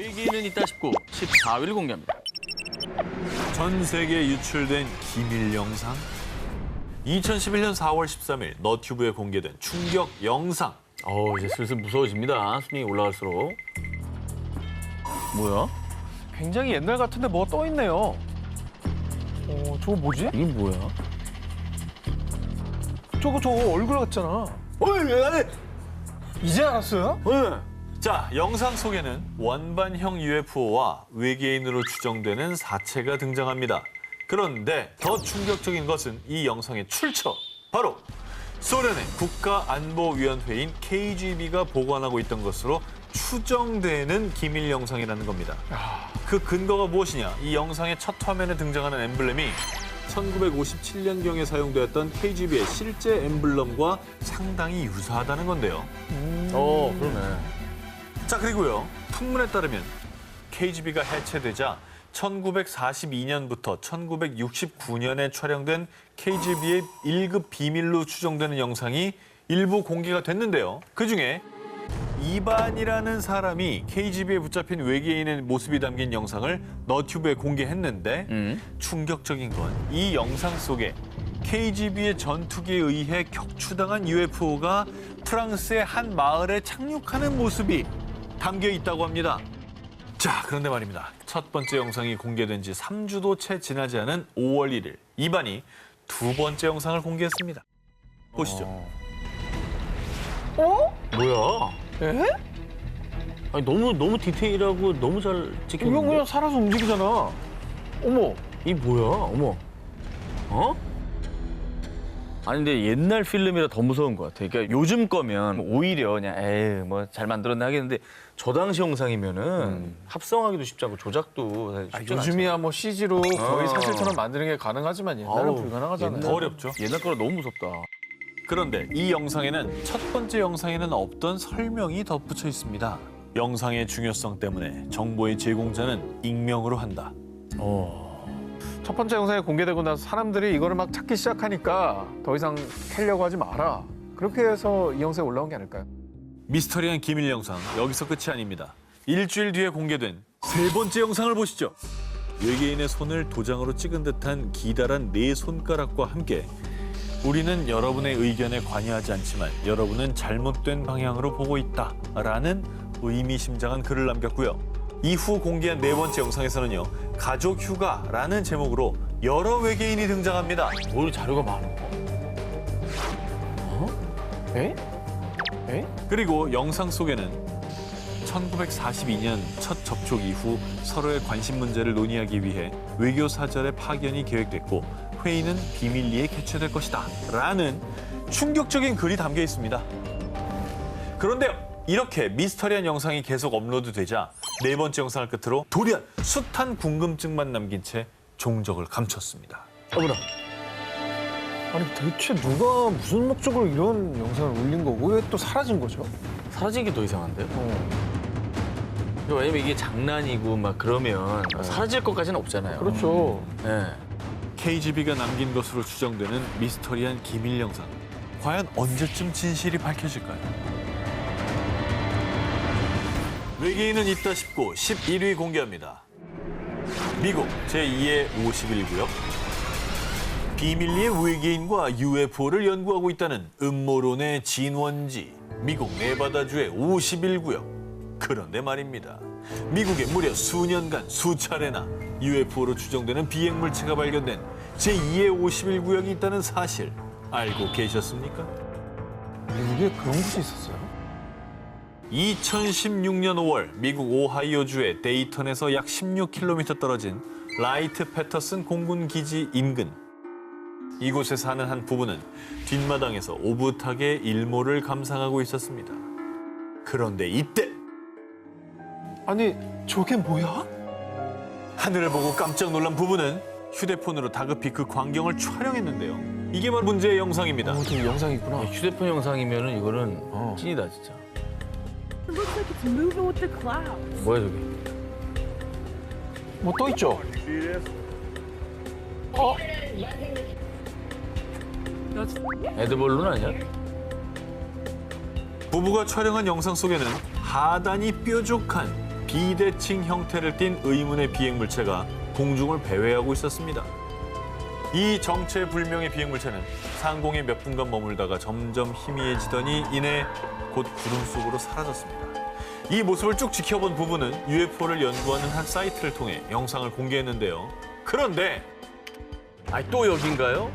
외계인은 있다 싶고 14일 공개합니다. 전 세계에 유출된 기밀 영상. 2011년 4월 13일 너튜브에 공개된 충격 영상. 이제 슬슬 무서워집니다. 순위 올라갈수록. 뭐야? 굉장히 옛날 같은데 뭐가 떠 있네요. 저거 뭐지? 이게 뭐야? 저거 얼굴 같잖아. 이제 알았어요? 자, 영상 속에는 원반형 UFO와 외계인으로 추정되는 사체가 등장합니다. 그런데 더 충격적인 것은 이 영상의 출처. 바로 소련의 국가안보위원회인 KGB가 보관하고 있던 것으로 추정되는 기밀 영상이라는 겁니다. 그 근거가 무엇이냐? 이 영상의 첫 화면에 등장하는 엠블렘이 1957년경에 사용되었던 KGB의 실제 엠블럼과 상당히 유사하다는 건데요. 그러네. 자, 그리고요. 풍문에 따르면 KGB가 해체되자 1942년부터 1969년에 촬영된 KGB의 1급 비밀로 추정되는 영상이 일부 공개가 됐는데요. 그중에 이반이라는 사람이 KGB에 붙잡힌 외계인의 모습이 담긴 영상을 너튜브에 공개했는데 충격적인 건 이 영상 속에 KGB의 전투기에 의해 격추당한 UFO가 프랑스의 한 마을에 착륙하는 모습이 담겨 있다고 합니다. 자, 그런데 말입니다. 첫 번째 영상이 공개된 지 3주도 채 지나지 않은 5월 1일, 이반이 두 번째 영상을 공개했습니다. 보시죠. 뭐야? 에? 아니, 너무 디테일하고 너무 잘 이건 찍혔는데? 그냥 살아서 움직이잖아. 어머. 이 뭐야? 어머. 아니 근데 옛날 필름이라 더 무서운 것 같아. 그러니까 요즘 거면 오히려 그냥 에이 뭐 잘 만들었나 하겠는데 저 당시 영상이면은 합성하기도 쉽지 않고 조작도 쉽지 않잖아. 요즘이야 뭐 CG로 거의 사실처럼 만드는 게 가능하지만 옛날은 아우, 불가능하잖아요. 더 어렵죠. 옛날 거라 너무 무섭다. 그런데 이 영상에는 첫 번째 영상에는 없던 설명이 덧붙여 있습니다. 영상의 중요성 때문에 정보의 제공자는 익명으로 한다. 첫 번째 영상이 공개되고 나서 사람들이 이거를 막 찾기 시작하니까 더 이상 캐려고 하지 마라. 그렇게 해서 이 영상에 올라온 게 아닐까요? 미스터리한 기밀 영상 여기서 끝이 아닙니다. 일주일 뒤에 공개된 세 번째 영상을 보시죠. 외계인의 손을 도장으로 찍은 듯한 기다란 네 손가락과 함께 우리는 여러분의 의견에 관여하지 않지만 여러분은 잘못된 방향으로 보고 있다라는 의미심장한 글을 남겼고요. 이후 공개한 네 번째 영상에서는요. 가족 휴가라는 제목으로 여러 외계인이 등장합니다. 뭘 자료가 많아. 에? 에? 그리고 영상 속에는 1942년 첫 접촉 이후 서로의 관심 문제를 논의하기 위해 외교 사절의 파견이 계획됐고 회의는 비밀리에 개최될 것이다 라는 충격적인 글이 담겨 있습니다. 그런데 이렇게 미스터리한 영상이 계속 업로드되자 네 번째 영상을 끝으로 돌연 숱한 궁금증만 남긴 채 종적을 감췄습니다. 어머나. 아니 대체 누가 무슨 목적으로 이런 영상을 올린 거고 왜 또 사라진 거죠? 사라진 게 더 이상한데요? 왜냐면 이게 장난이고 막 그러면 사라질 것까지는 없잖아요. 그렇죠. 네. KGB가 남긴 것으로 추정되는 미스터리한 기밀 영상. 과연 언제쯤 진실이 밝혀질까요? 외계인은 있다 싶고 11위 공개합니다. 미국 제2의 51구역. 비밀리에 외계인과 UFO를 연구하고 있다는 음모론의 진원지. 미국 네바다주의 51구역. 그런데 말입니다. 미국에 무려 수년간 수차례나 UFO로 추정되는 비행물체가 발견된 제2의 51구역이 있다는 사실 알고 계셨습니까? 미국에 그런 곳이 있었어요? 2016년 5월 미국 오하이오주의 데이턴에서 약 16km 떨어진 라이트 패터슨 공군 기지 인근. 이곳에 사는 한 부부는 뒷마당에서 오붓하게 일몰을 감상하고 있었습니다. 그런데 이때 아니 저게 뭐야? 하늘을 보고 깜짝 놀란 부부는 휴대폰으로 다급히 그 광경을 촬영했는데요. 이게 바로 문제의 영상입니다. 저기 영상이 있구나. 휴대폰 영상이면은 이거는 찐이다 진짜. It looks like it's moving with the clouds. 뭐야 저게? 뭐 또 있죠? 에드벌룬 아니야? 부부가 촬영한 영상 속에는 하단이 뾰족한 비대칭 형태를 띤 의문의 비행물체가 공중을 배회하고 있었습니다. 이 정체불명의 비행물체는 상공에 몇 분간 머물다가 점점 희미해지더니 이내 곧 구름 속으로 사라졌습니다. 이 모습을 쭉 지켜본 부부는 UFO를 연구하는 한 사이트를 통해 영상을 공개했는데요. 그런데 아니 또 여긴가요?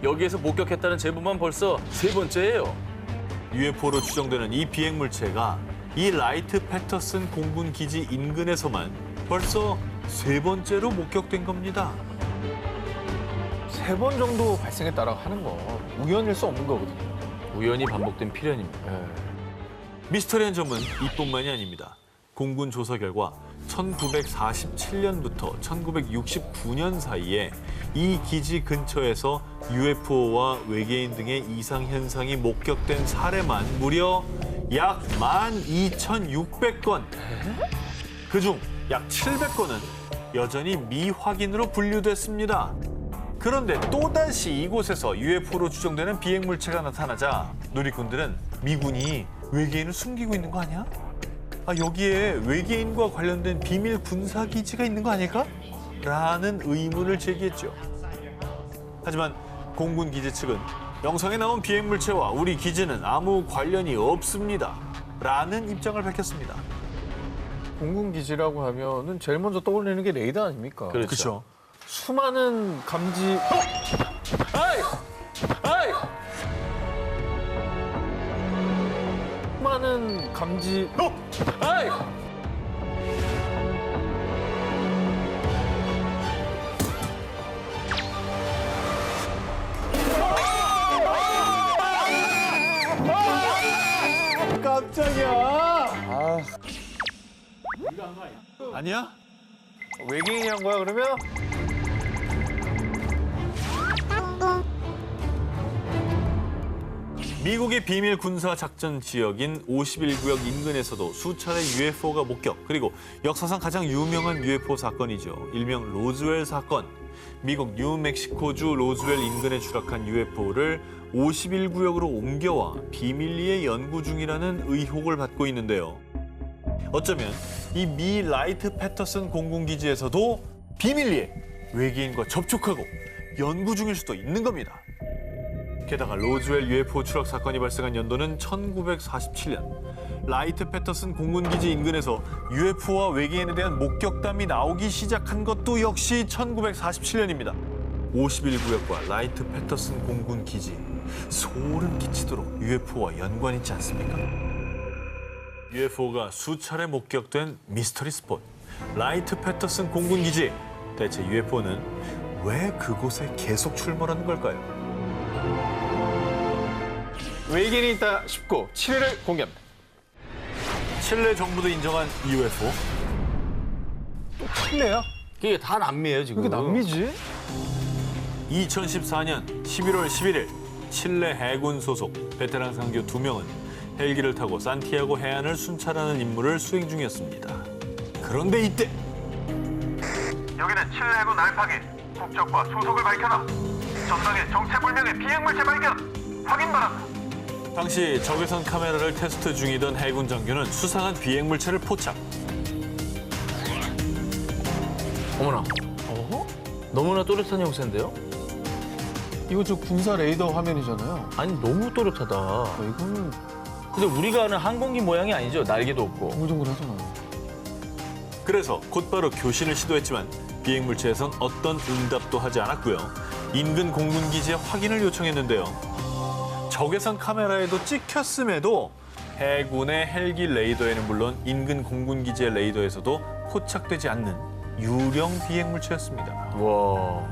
여기에서 목격했다는 제보만 벌써 3번째예요. UFO로 추정되는 이 비행물체가 이 라이트 패터슨 공군 기지 인근에서만 벌써 3번째로 목격된 겁니다. 3번 정도 발생했다라고 하는 거 우연일 수 없는 거거든요. 우연히 반복된 필연입니다. 미스터리한 점은 이뿐만이 아닙니다. 공군 조사 결과 1947년부터 1969년 사이에 이 기지 근처에서 UFO와 외계인 등의 이상 현상이 목격된 사례만 무려 약 12,600건. 그중 약 700건은 여전히 미확인으로 분류됐습니다. 그런데 또다시 이곳에서 UFO로 추정되는 비행물체가 나타나자 누리꾼들은 미군이 외계인을 숨기고 있는 거 아니야? 여기에 외계인과 관련된 비밀 군사기지가 있는 거 아닐까? 라는 의문을 제기했죠. 하지만 공군 기지 측은 영상에 나온 비행물체와 우리 기지는 아무 관련이 없습니다. 라는 입장을 밝혔습니다. 공군 기지라고 하면은 제일 먼저 떠올리는 게 레이더 아닙니까? 그렇죠. 수많은 감지 아이! 아이! 수많은 감지 아이! 깜짝이야. 아니야? 외계인이 한 거야 그러면? 미국의 비밀 군사 작전 지역인 51구역 인근에서도 수차례 UFO가 목격, 그리고 역사상 가장 유명한 UFO 사건이죠. 일명 로즈웰 사건. 미국 뉴멕시코주 로즈웰 인근에 추락한 UFO를 51구역으로 옮겨와 비밀리에 연구 중이라는 의혹을 받고 있는데요. 어쩌면 이 미 라이트 패터슨 공군기지에서도 비밀리에 외계인과 접촉하고 연구 중일 수도 있는 겁니다. 게다가 로즈웰 UFO 추락 사건이 발생한 연도는 1947년. 라이트 패터슨 공군기지 인근에서 UFO와 외계인에 대한 목격담이 나오기 시작한 것도 역시 1947년입니다. 51구역과 라이트 패터슨 공군기지. 소름 끼치도록 UFO와 연관이 있지 않습니까? UFO가 수차례 목격된 미스터리 스폿. 라이트 패터슨 공군기지. 대체 UFO는 왜 그곳에 계속 출몰하는 걸까요? 외계인이 있다 싶고 7회를 공개합니다. 칠레 정부도 인정한 UFO. 칠레야? 이게 다 남미예요 지금. 그게 남미지? 2014년 11월 11일 칠레 해군 소속 베테랑 상교 2명은 헬기를 타고 산티아고 해안을 순찰하는 임무를 수행 중이었습니다. 그런데 이때 여기는 칠레 해군 알파기. 국적과 소속을 밝혀라. 전방에 정체불명의 비행물체 발견. 확인 바란다. 당시 적외선 카메라를 테스트 중이던 해군 장교는 수상한 비행물체를 포착. 어머나. 너무나 또렷한 형태인데요? 이거 저 군사 레이더 화면이잖아요. 아니 너무 또렷하다. 이거는 근데 우리가 아는 항공기 모양이 아니죠. 날개도 없고. 동글동글하잖아요. 그래서 곧바로 교신을 시도했지만 비행물체에선 어떤 응답도 하지 않았고요. 인근 공군기지에 확인을 요청했는데요. 적외선 카메라에도 찍혔음에도 해군의 헬기 레이더에는 물론 인근 공군기지의 레이더에서도 포착되지 않는 유령 비행물체였습니다. 와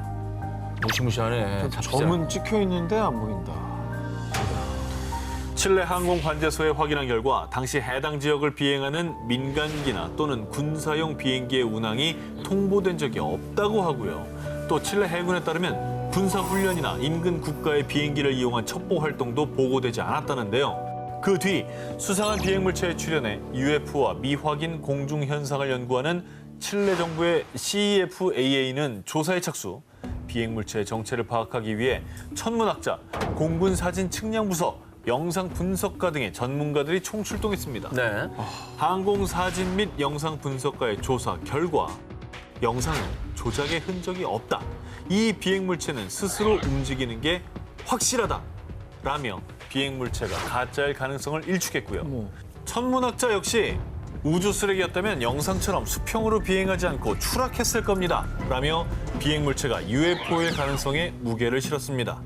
무시무시하네. 점은 찍혀 있는데 안 보인다. 칠레 항공관제소에 확인한 결과 당시 해당 지역을 비행하는 민간기나 또는 군사용 비행기의 운항이 통보된 적이 없다고 하고요. 또 칠레 해군에 따르면 군사훈련이나 인근 국가의 비행기를 이용한 첩보 활동도 보고되지 않았다는데요. 그 뒤 수상한 비행물체에 출연해 UFO와 미확인 공중 현상을 연구하는 칠레 정부의 CEFAA는 조사에 착수. 비행물체의 정체를 파악하기 위해 천문학자, 공군사진 측량부서, 영상 분석가 등의 전문가들이 총출동했습니다. 네. 항공사진 및 영상 분석가의 조사 결과 영상은 조작의 흔적이 없다. 이 비행물체는 스스로 움직이는 게 확실하다. 라며 비행물체가 가짜일 가능성을 일축했고요. 천문학자 역시 우주 쓰레기였다면 영상처럼 수평으로 비행하지 않고 추락했을 겁니다. 라며 비행물체가 UFO일 가능성에 무게를 실었습니다.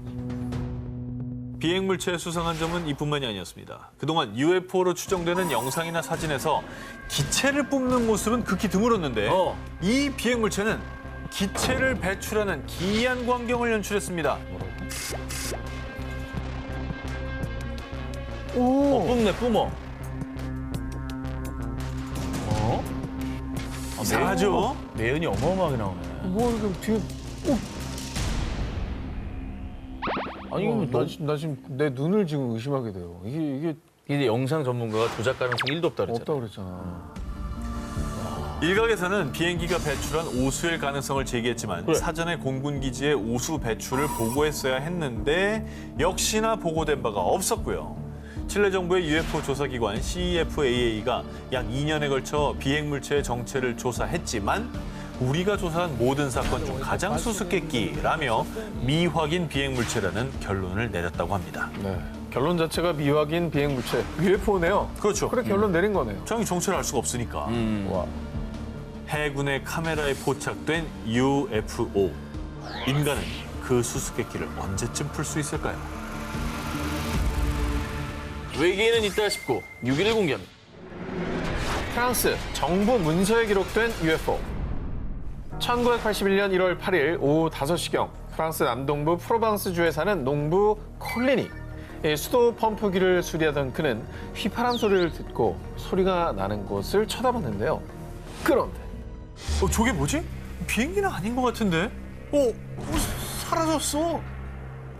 비행물체의 수상한 점은 이뿐만이 아니었습니다. 그동안 UFO로 추정되는 영상이나 사진에서 기체를 뿜는 모습은 극히 드물었는데 이 비행물체는 기체를 배출하는 기이한 광경을 연출했습니다. 뿜네, 뿜어. 이상하죠? 내연이 어마어마하게 나오네. 뭐 이거 뒤에 아니, 이거 나 지금 내 눈을 지금 의심하게 돼요. 이게 근데 영상 전문가가 조작 가능성이 1도 없다 그랬잖아. 없다 그랬잖아. 일각에서는 비행기가 배출한 오수일 가능성을 제기했지만 그래. 사전에 공군기지에 오수 배출을 보고했어야 했는데 역시나 보고된 바가 없었고요. 칠레 정부의 UFO 조사기관 CEFAA가 약 2년에 걸쳐 비행물체의 정체를 조사했지만 우리가 조사한 모든 사건 중 가장 수수께끼라며 미확인 비행물체라는 결론을 내렸다고 합니다. 네. 결론 자체가 미확인 비행물체 UFO네요. 그렇죠. 그래 결론 내린 거네요. 정확히 정체를 알 수가 없으니까. 와. 해군의 카메라에 포착된 UFO. 인간은 그 수수께끼를 언제쯤 풀 수 있을까요? 외계인은 있다 싶고 6일을 공개합니다. 프랑스 정부 문서에 기록된 UFO. 1981년 1월 8일 오후 5시경 프랑스 남동부 프로방스주에 사는 농부 콜리니. 수도 펌프기를 수리하던 그는 휘파람 소리를 듣고 소리가 나는 곳을 쳐다봤는데요. 그런데 저게 뭐지? 비행기는 아닌 것 같은데? 사라졌어.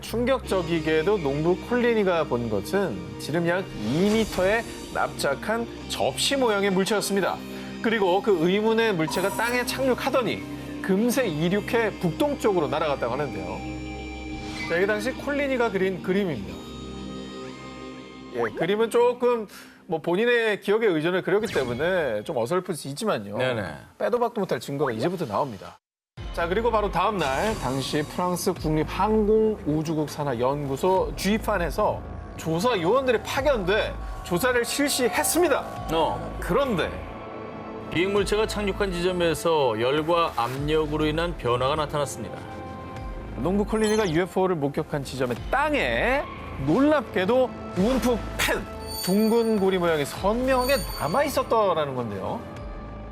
충격적이게도 농부 콜리니가 본 것은 지름 약 2m의 납작한 접시 모양의 물체였습니다. 그리고 그 의문의 물체가 땅에 착륙하더니 금세 이륙해 북동쪽으로 날아갔다고 하는데요. 자, 이게 당시 콜리니가 그린 그림입니다. 예, 그림은 조금 뭐 본인의 기억에 의존을 그렸기 때문에 좀 어설플 수 있지만요. 네네. 빼도 박도 못할 증거가 이제부터 나옵니다. 자, 그리고 바로 다음 날 당시 프랑스 국립항공우주국 산하연구소 GIFAN에서 조사 요원들이 파견돼 조사를 실시했습니다. 그런데 비행물체가 착륙한 지점에서 열과 압력으로 인한 변화가 나타났습니다. 농부 콜리니가 UFO를 목격한 지점의 땅에 놀랍게도 움프 펜, 둥근 고리 모양이 선명하게 남아 있었더라는 건데요.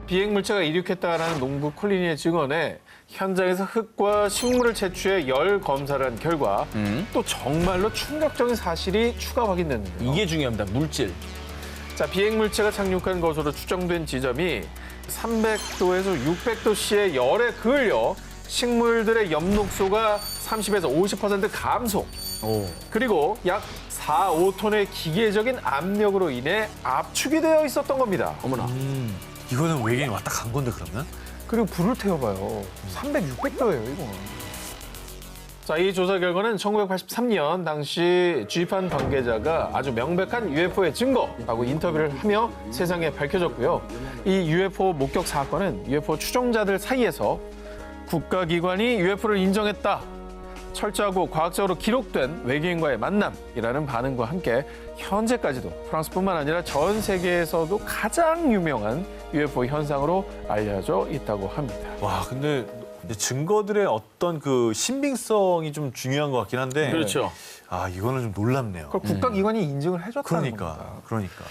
비행물체가 이륙했다라는 농부 콜리니의 증언에 현장에서 흙과 식물을 채취해 열 검사를 한 결과 또 정말로 충격적인 사실이 추가 확인됐는데요. 이게 중요합니다. 물질. 자, 비행물체가 착륙한 것으로 추정된 지점이 300도에서 600도씨의 열에 그을려 식물들의 엽록소가 30에서 50% 감소. 그리고 약 4, 5톤의 기계적인 압력으로 인해 압축이 되어 있었던 겁니다. 어머나. 이거는 외계인 왔다 간 건데 그러면? 그리고 불을 태워봐요. 300, 600도예요, 이거. 자, 이 조사 결과는 1983년 당시 GIFAN 관계자가 아주 명백한 UFO의 증거라고 인터뷰를 하며 세상에 밝혀졌고요. 이 UFO 목격 사건은 UFO 추종자들 사이에서 국가기관이 UFO를 인정했다. 철저하고 과학적으로 기록된 외계인과의 만남이라는 반응과 함께 현재까지도 프랑스뿐만 아니라 전 세계에서도 가장 유명한 UFO 현상으로 알려져 있다고 합니다. 와, 근데 증거들의 어떤 그 신빙성이 좀 중요한 것 같긴 한데. 그렇죠. 아, 이거는 좀 놀랍네요. 그걸 국가기관이 인증을 해줬다는 겁니다. 그러니까.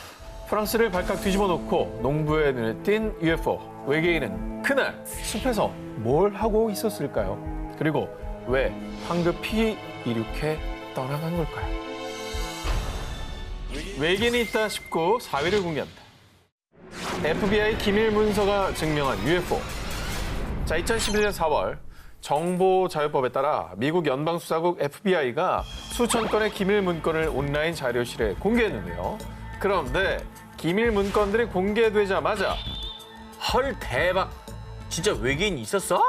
프랑스를 발칵 뒤집어 놓고 농부의 눈에 띈 UFO. 외계인은 그날 숲에서 뭘 하고 있었을까요? 그리고 왜 황급히 이륙해 떠나간 걸까요? 외계인이 있다 싶고 4위를 공개합니다. FBI 기밀 문서가 증명한 UFO. 자, 2011년 4월 정보자유법에 따라 미국 연방수사국 FBI가 수천 건의 기밀 문건을 온라인 자료실에 공개했는데요. 그런데 기밀 문건들이 공개되자마자 헐, 대박. 진짜 외계인 있었어?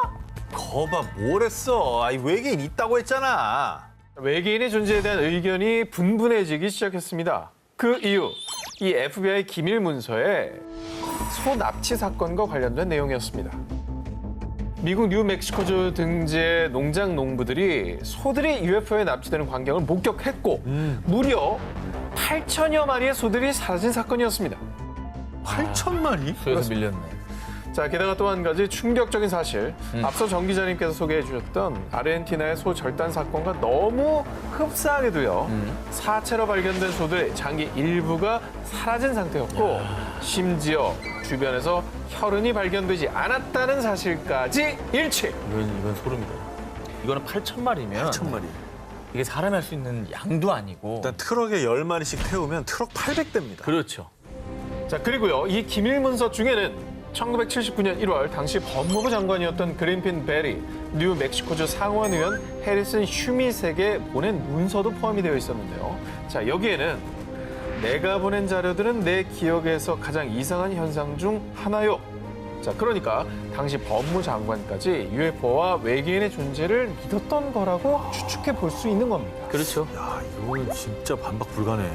거봐, 뭘 했어. 아이, 외계인 있다고 했잖아. 외계인의 존재에 대한 의견이 분분해지기 시작했습니다. 그 이유, 이 FBI 기밀 문서에 소 납치 사건과 관련된 내용이었습니다. 미국 뉴멕시코주 등지의 농장 농부들이 소들이 UFO에 납치되는 광경을 목격했고 무려 8천여 마리의 소들이 사라진 사건이었습니다. 8,000마리? 소에서 밀렸네. 자, 게다가 또 한 가지 충격적인 사실. 앞서 정 기자님께서 소개해 주셨던 아르헨티나의 소 절단 사건과 너무 흡사하게도요. 사체로 발견된 소들의 장기 일부가 사라진 상태였고 심지어 주변에서 혈흔이 발견되지 않았다는 사실까지 일치. 이건 소름이다. 이거는 8,000마리면 8,000마리. 이게 사람이 할 수 있는 양도 아니고. 일단 트럭에 10마리씩 태우면 트럭 800대입니다. 그렇죠. 자, 그리고요. 이 기밀 문서 중에는 1979년 1월 당시 법무부 장관이었던 그린핀 베리, 뉴멕시코주 상원의원 해리슨 슈밋에게 보낸 문서도 포함이 되어 있었는데요. 자, 여기에는 내가 보낸 자료들은 내 기억에서 가장 이상한 현상 중 하나요. 자, 그러니까 당시 법무장관까지 UFO와 외계인의 존재를 믿었던 거라고 추측해 볼 수 있는 겁니다. 그렇죠. 야, 이거는 진짜 반박 불가네.